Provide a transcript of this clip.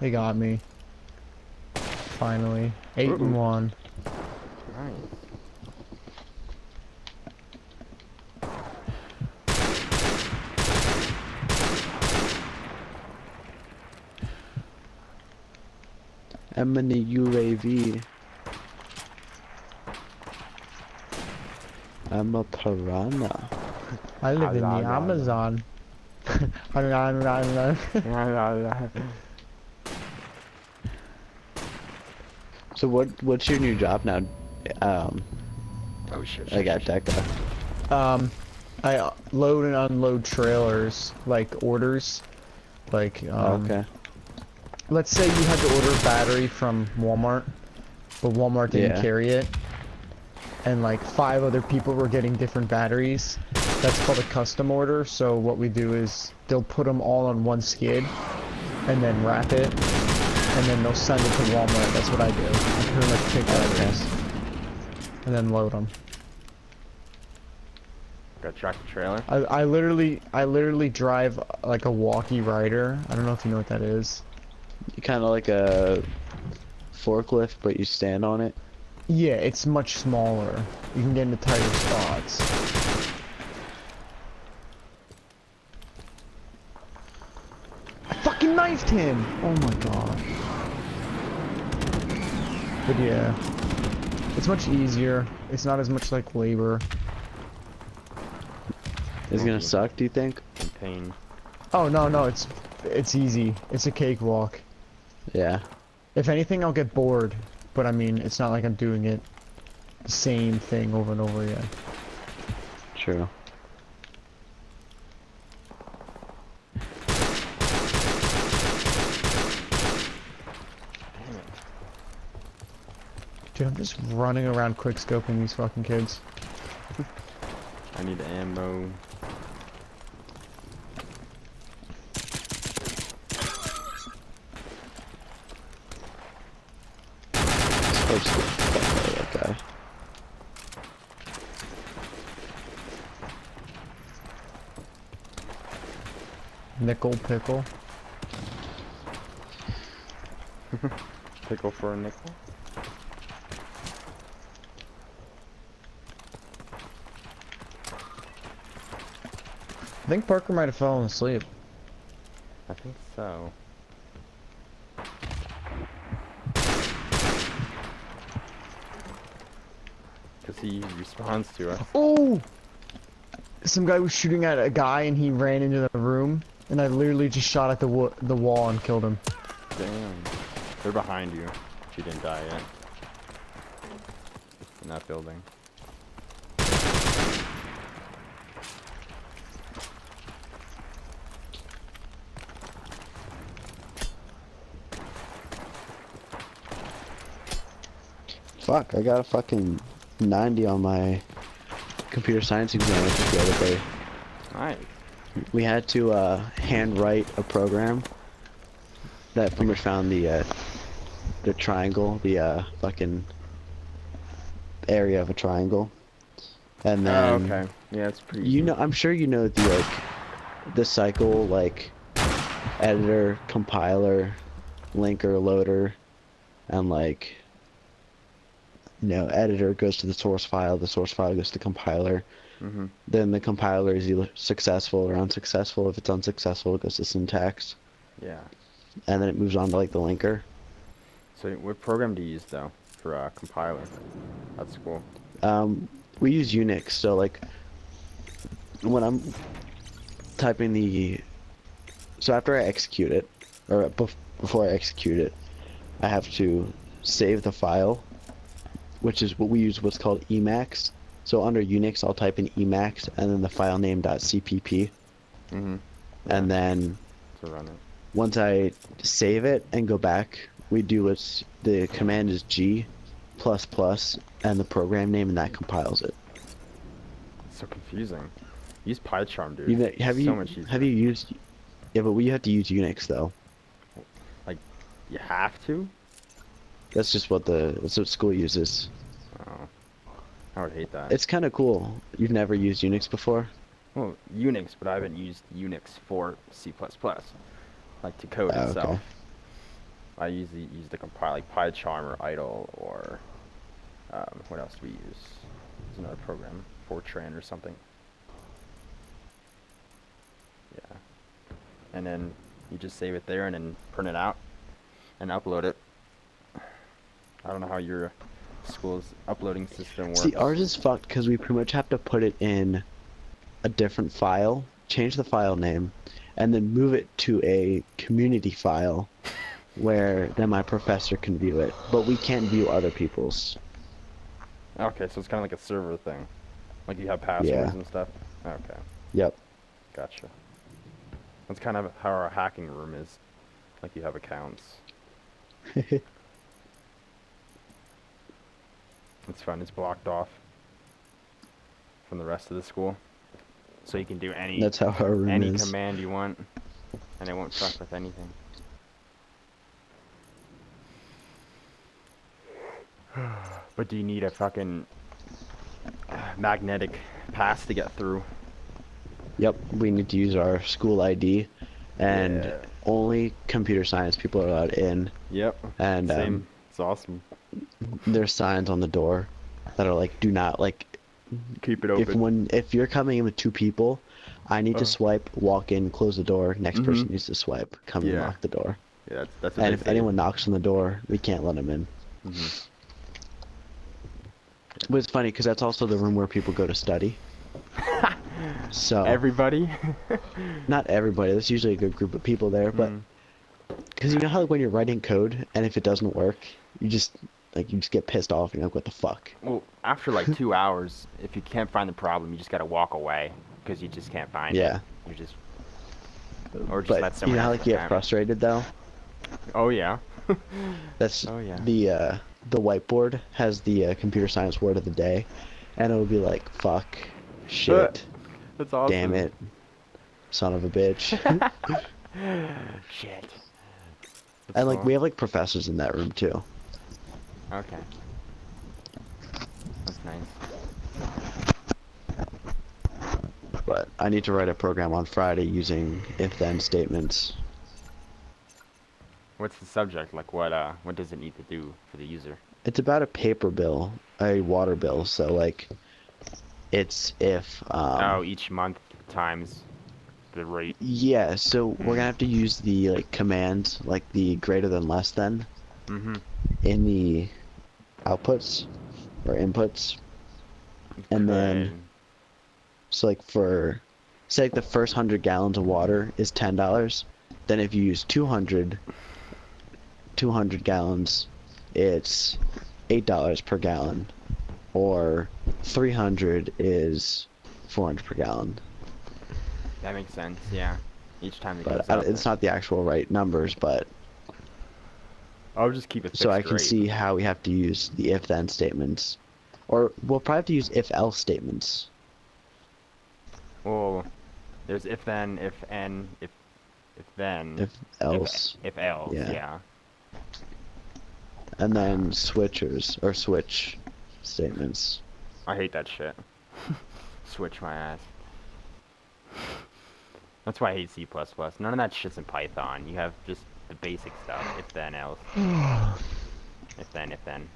They got me. Finally. 8-1. Nice. I'm in the UAV. I'm a piranha. I live in the Amazon. So what's your new job now? Oh shit. I got Deca. I load and unload trailers, like orders. Like, Okay. let's say you had to order a battery from Walmart, but Walmart didn't carry it. And like 5 other people were getting different batteries. That's called a custom order. So what we do is they'll put them all on one skid and then wrap it, and then they'll send it to Walmart. That's what I do. I pretty much pick batteries and then load them. Got tractor trailer. I literally drive like a walkie rider. I don't know if you know what that is. Kind of like a forklift, but you stand on it. Yeah, it's much smaller. You can get into tighter spots. I fucking knifed him! Oh my god. But yeah. It's much easier. It's not as much like labor. It's gonna suck, do you think? In pain. Oh no, it's easy. It's a cakewalk. Yeah. If anything, I'll get bored. But I mean, it's not like I'm doing it the same thing over and over again. True. Dude, I'm just running around quickscoping these fucking kids. I need ammo. Supposed to fuck that guy. Nickel pickle. Pickle for a nickel. I think Parker might have fallen asleep. I think so. Cause he responds to us. Oh! Some guy was shooting at a guy and he ran into the room, and I literally just shot at the wall and killed him. Damn. They're behind you. She didn't die yet. In that building. Fuck, I got a fucking 90 on my computer science exam the other day. Nice. We had to hand write a program that pretty much found the triangle, the fucking area of a triangle, and then Oh, okay. Yeah, it's pretty. you know, I'm sure you know the the cycle, like editor, compiler, linker, loader, and like, you know, editor goes to the source file goes to the compiler. Mm-hmm. Then the compiler is either successful or unsuccessful. If it's unsuccessful, it goes to syntax. Yeah. And then it moves on to like the linker. So what program do you use though for compiler? That's cool. We use Unix, so like when I'm typing so after I execute it, or before I execute it, I have to save the file, which is what we use, what's called Emacs. So under Unix, I'll type in Emacs and then the file name .cpp. Mm-hmm. And then To run it. once I save it and go back, the command is G++ and the program name, and that compiles it. It's so confusing. Use PyCharm, dude. Have you used? Yeah, but we have to use Unix though. Like, you have to? That's just that's what school uses. Oh, I would hate that. It's kind of cool. You've never used Unix before? Well, Unix, but I haven't used Unix for C++, like to code itself. Okay. I usually use the compile like PyCharm or idle or what else do we use? There's another program, Fortran or something. Yeah. And then you just save it there and then print it out and upload it. I don't know how your school's uploading system works. See, ours is fucked because we pretty much have to put it in a different file, change the file name, and then move it to a community file where then my professor can view it. But we can't view other people's. Okay, so it's kind of like a server thing. Like you have passwords and stuff? Okay, Yep. gotcha. That's kind of how our hacking room is. Like you have accounts. It's fun. It's blocked off from the rest of the school. So you can do That's how our room any is. command you want. And it won't fuck with anything. But do you need a fucking magnetic pass to get through? Yep, we need to use our school ID, and Yeah. only computer science people are allowed in. Yep. And Same. It's awesome. there's signs on the door that are like, do not like. Keep it open. If you're coming in with 2 people, I need to swipe, walk in, close the door. Next person needs to swipe, come and Yeah. lock the door. Yeah, that's what And they if say. anyone knocks on the door, we can't let them in. Mhm. But it's funny because that's also the room where people go to study. So Everybody? not everybody. There's usually a good group of people there, but because you know how like, when you're writing code and if it doesn't work, you just get pissed off and you're like, what the fuck? Well, after like 2 hours, if you can't find the problem, you just gotta walk away because you just can't find Yeah. it. You just or just But let you someone know how else like you get program it. frustrated though? Oh yeah. That's Oh, yeah. the whiteboard has the computer science word of the day, and it'll be like fuck, shit, That's awesome. damn it, son of a bitch. Shit. That's And like cool. we have like professors in that room too. Okay. That's nice. But I need to write a program on Friday using if-then statements. What's the subject? Like what does it need to do for the user? It's about a paper bill, a water bill. So like, it's if Oh, each month times the rate. yeah. So we're gonna have to use the like command, like the greater than less than, Mm-hmm. in the outputs or inputs, and then so like for say like the first 100 gallons of water is $10. Then if you use 200 gallons, it's $8 per gallon, or 300 is 400 per gallon. That makes sense. Yeah. Each time it But goes up. it's not the actual right numbers, but I'll just keep it fixed so I can rate. see how we have to use the if-then statements, or we'll probably have to use if-else statements. Well, there's if then, if and, if then, If else, if else. Yeah. Yeah. and then switchers or switch statements. I hate that shit. Switch my ass. That's why I hate C++. None of that shit's in Python. You have just the basic stuff. If then, else. If then, if then.